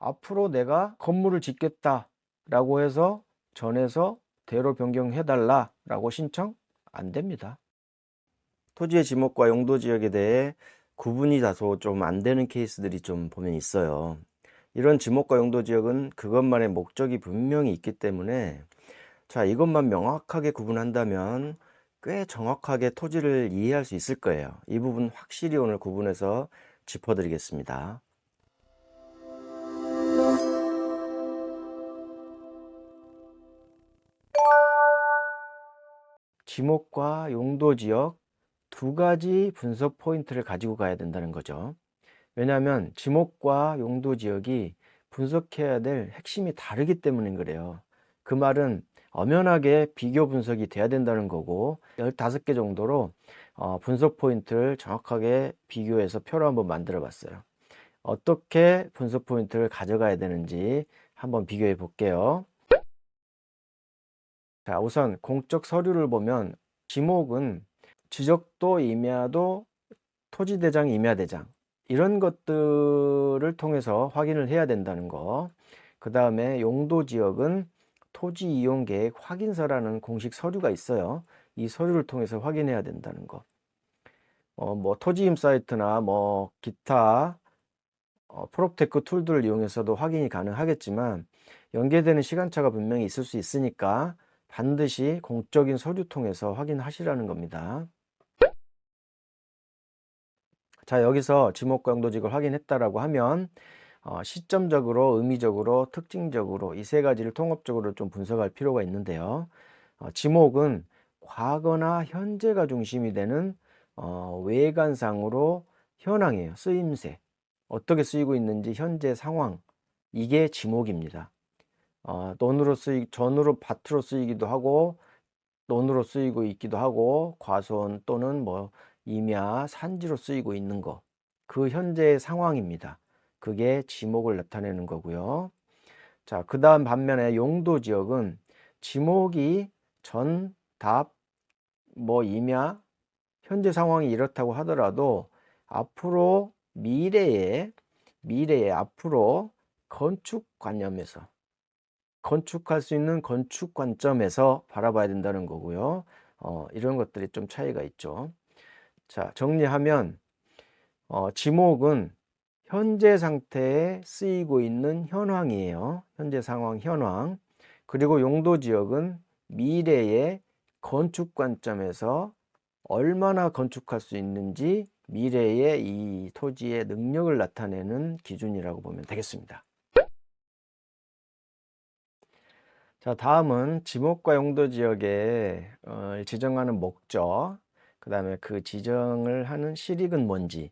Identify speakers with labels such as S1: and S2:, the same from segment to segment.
S1: 앞으로 내가 건물을 짓겠다라고 해서 전에서 대로 변경해달라라고 신청 안 됩니다. 토지의 지목과 용도 지역에 대해 구분이 다소 좀 안 되는 케이스들이 좀 보면 있어요. 이런 지목과 용도 지역은 그것만의 목적이 분명히 있기 때문에 이것만 명확하게 구분한다면 꽤 정확하게 토지를 이해할 수 있을 거예요. 이 부분 확실히 오늘 구분해서 짚어드리겠습니다. 지목과 용도 지역 두 가지 분석 포인트를 가지고 가야 된다는 거죠. 왜냐하면 지목과 용도 지역이 분석해야 될 핵심이 다르기 때문인 그래요. 그 말은 엄연하게 비교 분석이 돼야 된다는 거고 15개 정도로 분석 포인트를 정확하게 비교해서 표로 한번 만들어 봤어요. 어떻게 분석 포인트를 가져가야 되는지 한번 비교해 볼게요. 자, 우선 공적 서류를 보면 지목은 지적도, 임야도, 토지대장, 임야대장 이런 것들을 통해서 확인을 해야 된다는 거. 그 다음에 용도지역은 토지이용계획 확인서라는 공식 서류가 있어요. 이 서류를 통해서 확인해야 된다는 거. 뭐 토지임 사이트나 뭐 기타 프롭테크 툴들을 이용해서도 확인이 가능하겠지만 연계되는 시간차가 분명히 있을 수 있으니까 반드시 공적인 서류 통해서 확인하시라는 겁니다. 자, 여기서 지목과 용도지역을 확인했다라고 하면 시점적으로, 의미적으로, 특징적으로 이 세 가지를 통합적으로 좀 분석할 필요가 있는데요. 지목은 과거나 현재가 중심이 되는 외관상으로 현황이에요. 쓰임새, 어떻게 쓰이고 있는지 현재 상황, 이게 지목입니다. 전으로 밭으로 쓰이기도 하고 논으로 쓰이고 있기도 하고 과수원 또는 뭐 임야, 산지로 쓰이고 있는 거, 그 현재의 상황입니다. 그게 지목을 나타내는 거고요. 자, 그 다음 반면에 용도 지역은 지목이 전, 답, 뭐 임야, 현재 상황이 이렇다고 하더라도 앞으로 미래에 앞으로 건축관념에서 건축할 수 있는 건축 관점에서 바라봐야 된다는 거고요. 이런 것들이 좀 차이가 있죠. 자, 정리하면 지목은 현재 상태에 쓰이고 있는 현황이에요. 현재 상황, 현황. 그리고 용도 지역은 미래의 건축 관점에서 얼마나 건축할 수 있는지 미래의 이 토지의 능력을 나타내는 기준이라고 보면 되겠습니다. 자, 다음은 지목과 용도 지역에 지정하는 목적, 그 다음에 그 지정을 하는 실익은 뭔지,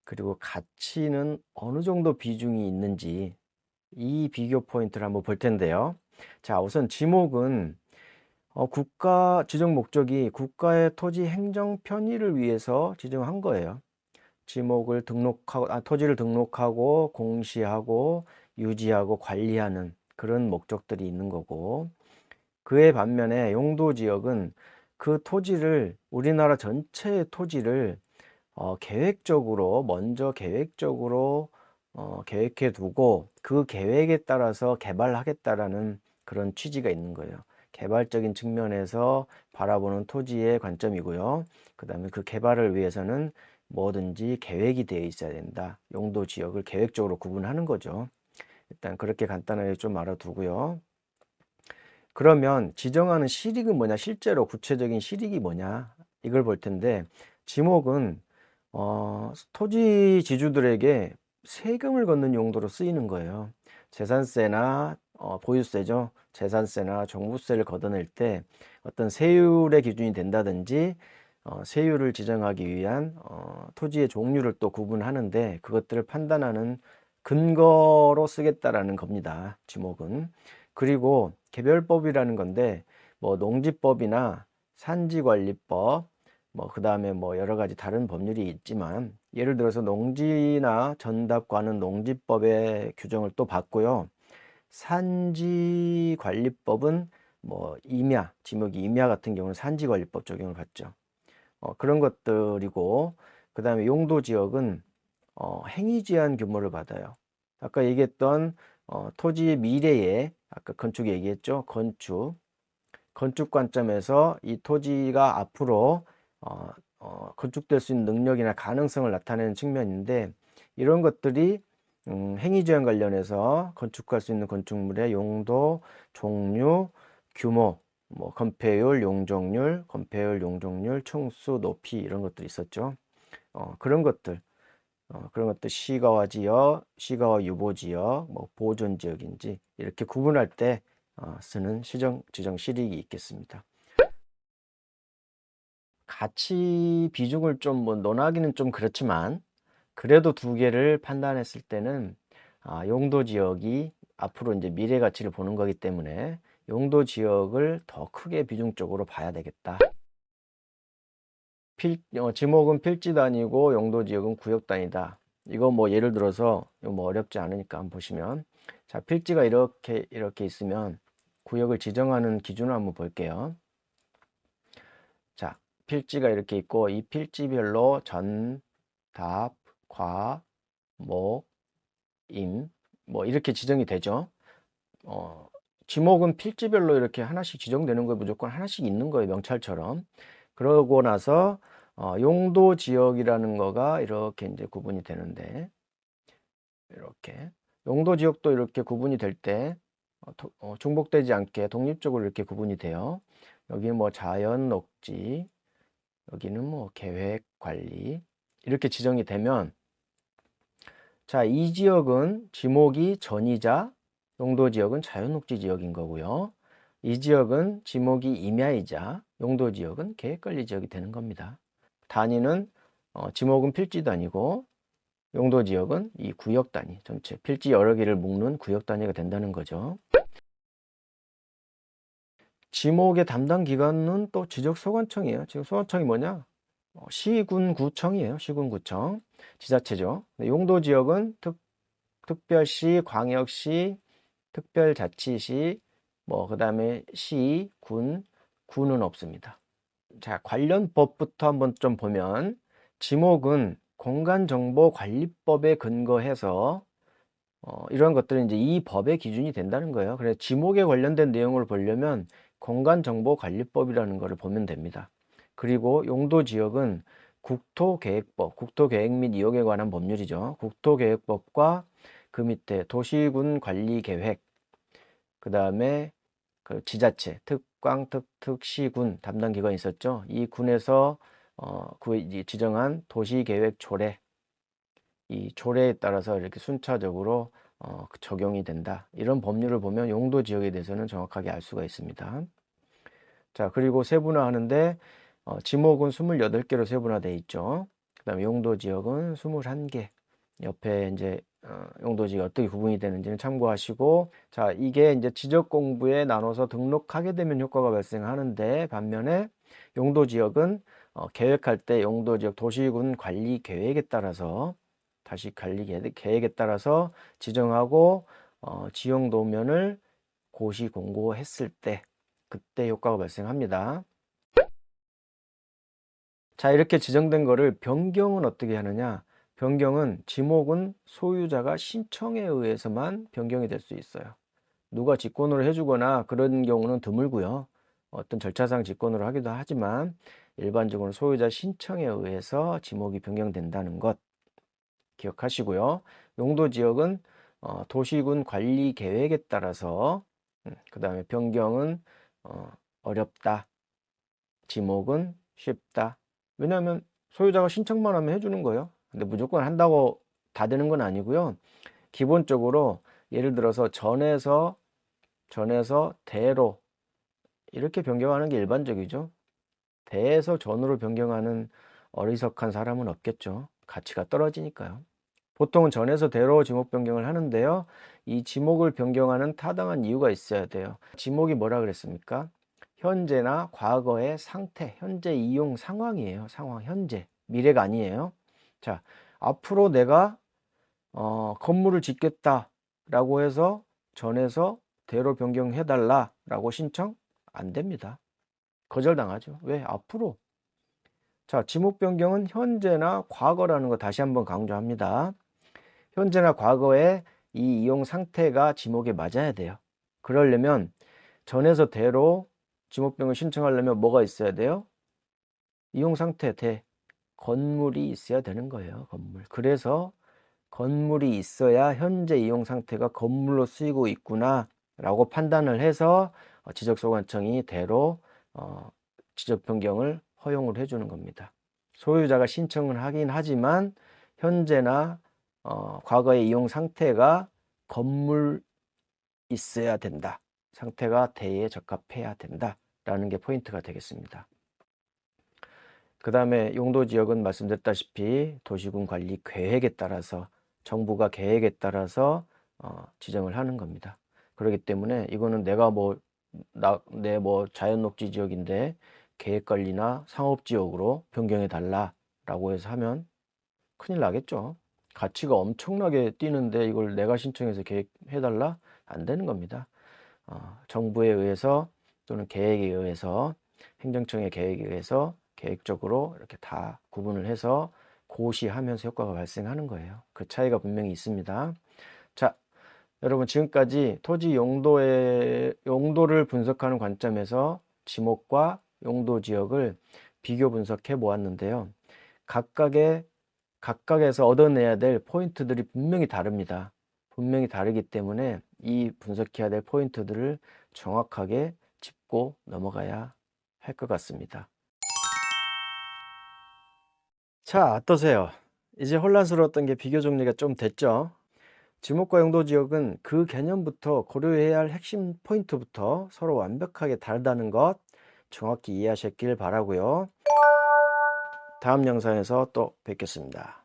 S1: 그리고 가치는 어느 정도 비중이 있는지 이 비교 포인트를 한번 볼 텐데요. 자, 우선 지목은 국가 지정 목적이 국가의 토지 행정 편의를 위해서 지정한 거예요. 지목을 등록하고 토지를 등록하고 공시하고 유지하고 관리하는 그런 목적들이 있는 거고, 그에 반면에 용도 지역은 그 토지를 우리나라 전체의 토지를 먼저 계획적으로 계획해 두고 그 계획에 따라서 개발하겠다라는 그런 취지가 있는 거예요. 개발적인 측면에서 바라보는 토지의 관점이고요. 그 다음에 그 개발을 위해서는 뭐든지 계획이 되어 있어야 된다. 용도 지역을 계획적으로 구분하는 거죠. 일단 그렇게 간단하게 좀 알아두고요. 그러면 지정하는 실익은 뭐냐, 실제로 구체적인 실익이 뭐냐, 이걸 볼 텐데, 지목은 토지 지주들에게 세금을 걷는 용도로 쓰이는 거예요. 재산세나 보유세죠. 재산세나 종부세를 걷어낼 때 어떤 세율의 기준이 된다든지 세율을 지정하기 위한 토지의 종류를 또 구분하는데 그것들을 판단하는 근거로 쓰겠다라는 겁니다. 지목은. 그리고 개별법이라는 건데 뭐 농지법이나 산지관리법, 뭐 그 다음에 뭐 여러 가지 다른 법률이 있지만 예를 들어서 농지나 전답과는 농지법의 규정을 또 받고요. 산지관리법은 뭐 임야, 지목이 임야 같은 경우는 산지관리법 적용을 받죠. 그런 것들이고, 그 다음에 용도지역은 행위제한 규모를 받아요. 아까 얘기했던 토지의 미래에 아까 건축 얘기했죠. 건축 관점에서 이 토지가 앞으로 건축될 수 있는 능력이나 가능성을 나타내는 측면인데 이런 것들이 행위제한 관련해서 건축할 수 있는 건축물의 용도, 종류, 규모, 뭐 건폐율, 용적률, 층수, 높이 이런 것들이 있었죠. 그런 것들 시가와 지역, 시가와 유보 지역, 뭐 보존 지역인지 이렇게 구분할 때 쓰는 지정 실익이 있겠습니다. 가치 비중을 좀 뭐 논하기는 좀 그렇지만 그래도 두 개를 판단했을 때는 용도 지역이 앞으로 이제 미래 가치를 보는 거기 때문에 용도 지역을 더 크게 비중적으로 봐야 되겠다. 지목은 필지 단위고 용도 지역은 구역 단위다. 이거 뭐 예를 들어서 이거 뭐 어렵지 않으니까 한번 보시면 자 필지가 이렇게 있으면 구역을 지정하는 기준을 한번 볼게요. 자 필지가 이렇게 있고 이 필지별로 전, 답, 과, 목, 임, 뭐 이렇게 지정이 되죠. 지목은 필지별로 이렇게 하나씩 지정되는 거예요. 무조건 하나씩 있는 거예요. 명찰처럼. 그러고 나서 용도 지역이라는 거가 이렇게 이제 구분이 되는데 이렇게 용도 지역도 이렇게 구분이 될 때 중복되지 않게 독립적으로 이렇게 구분이 돼요. 여기는 뭐 자연 녹지, 여기는 뭐 계획 관리 이렇게 지정이 되면 자, 이 지역은 지목이 전이자 용도 지역은 자연녹지 지역인 거고요. 이 지역은 지목이 임야이자 용도 지역은 계획관리 지역이 되는 겁니다. 단위는 지목은 필지 단위고 용도 지역은 이 구역 단위 전체 필지 여러 개를 묶는 구역 단위가 된다는 거죠. 지목의 담당 기관은 또 지적소관청이에요. 지금 소관청이 뭐냐? 시군구청이에요. 시군구청 지자체죠. 용도 지역은 특별시, 광역시, 특별자치시, 뭐 그다음에 시, 구는 없습니다. 자, 관련 법부터 한번 좀 보면 지목은 공간정보관리법에 근거해서 이런 것들은 이제 이 법의 기준이 된다는 거예요. 그래서 지목에 관련된 내용을 보려면 공간정보관리법이라는 것을 보면 됩니다. 그리고 용도지역은 국토계획법, 국토계획 및 이용에 관한 법률이죠. 국토계획법과 그 밑에 도시군관리계획, 그 다음에 그 지자체, 특광, 특시군 담당 기관이 있었죠. 이 군에서 지정한 도시계획 조례, 이 조례에 따라서 이렇게 순차적으로 적용이 된다. 이런 법률을 보면 용도 지역에 대해서는 정확하게 알 수가 있습니다. 자, 그리고 세분화하는데 지목은 28개로 세분화되어 있죠. 그 다음에 용도 지역은 21개. 옆에 이제 용도 지역 어떻게 구분이 되는지는 참고하시고, 자, 이게 이제 지적 공부에 나눠서 등록하게 되면 효과가 발생하는데, 반면에 용도 지역은 계획할 때 용도 지역 도시군 관리 계획에 따라서 다시 관리 계획에 따라서 지정하고 지역 노면을 고시 공고했을 때 그때 효과가 발생합니다. 자, 이렇게 지정된 거를 변경은 어떻게 하느냐? 변경은 지목은 소유자가 신청에 의해서만 변경이 될 수 있어요. 누가 직권으로 해주거나 그런 경우는 드물고요. 어떤 절차상 직권으로 하기도 하지만 일반적으로 소유자 신청에 의해서 지목이 변경된다는 것 기억하시고요. 용도 지역은 도시군 관리 계획에 따라서 그 다음에 변경은 어렵다. 지목은 쉽다. 왜냐하면 소유자가 신청만 하면 해주는 거예요. 근데 무조건 한다고 다 되는 건 아니고요. 기본적으로 예를 들어서 전에서 대로 이렇게 변경하는 게 일반적이죠. 대에서 전으로 변경하는 어리석한 사람은 없겠죠. 가치가 떨어지니까요. 보통은 전에서 대로 지목 변경을 하는데요. 이 지목을 변경하는 타당한 이유가 있어야 돼요. 지목이 뭐라 그랬습니까? 현재나 과거의 상태, 현재 이용 상황이에요. 상황, 현재. 미래가 아니에요. 자, 앞으로 내가 건물을 짓겠다라고 해서 전에서 대로 변경해달라라고 신청 안 됩니다. 거절당하죠. 왜? 앞으로. 자, 지목 변경은 현재나 과거라는 거 다시 한번 강조합니다. 현재나 과거에 이 이용 상태가 지목에 맞아야 돼요. 그러려면 전에서 대로 지목병을 신청하려면 뭐가 있어야 돼요? 이용 상태 대 건물이 있어야 되는 거예요. 건물. 그래서 건물이 있어야 현재 이용 상태가 건물로 쓰이고 있구나 라고 판단을 해서 지적소관청이 대로 지적 변경을 허용을 해주는 겁니다. 소유자가 신청을 하긴 하지만 현재나 과거의 이용 상태가 건물 있어야 된다. 상태가 대에 적합해야 된다 라는 게 포인트가 되겠습니다. 그 다음에 용도지역은 말씀드렸다시피 도시군 관리 계획에 따라서 정부가 계획에 따라서 지정을 하는 겁니다. 그렇기 때문에 이거는 내가 내 자연녹지 지역인데 계획관리나 상업지역으로 변경해 달라 라고 해서 하면 큰일 나겠죠. 가치가 엄청나게 뛰는데 이걸 내가 신청해서 계획해 달라? 안 되는 겁니다. 정부에 의해서 또는 계획에 의해서 행정청의 계획에 의해서 계획적으로 이렇게 다 구분을 해서 고시하면서 효과가 발생하는 거예요. 그 차이가 분명히 있습니다. 자, 여러분 지금까지 토지 용도를 분석하는 관점에서 지목과 용도 지역을 비교 분석해 보았는데요. 각각에서 얻어내야 될 포인트들이 분명히 다릅니다. 분명히 다르기 때문에 이 분석해야 될 포인트들을 정확하게 짚고 넘어가야 할 것 같습니다. 자, 어떠세요? 이제 혼란스러웠던 게 비교 정리가 좀 됐죠? 지목과 용도 지역은 그 개념부터 고려해야 할 핵심 포인트부터 서로 완벽하게 다르다는 것 정확히 이해하셨길 바라고요. 다음 영상에서 또 뵙겠습니다.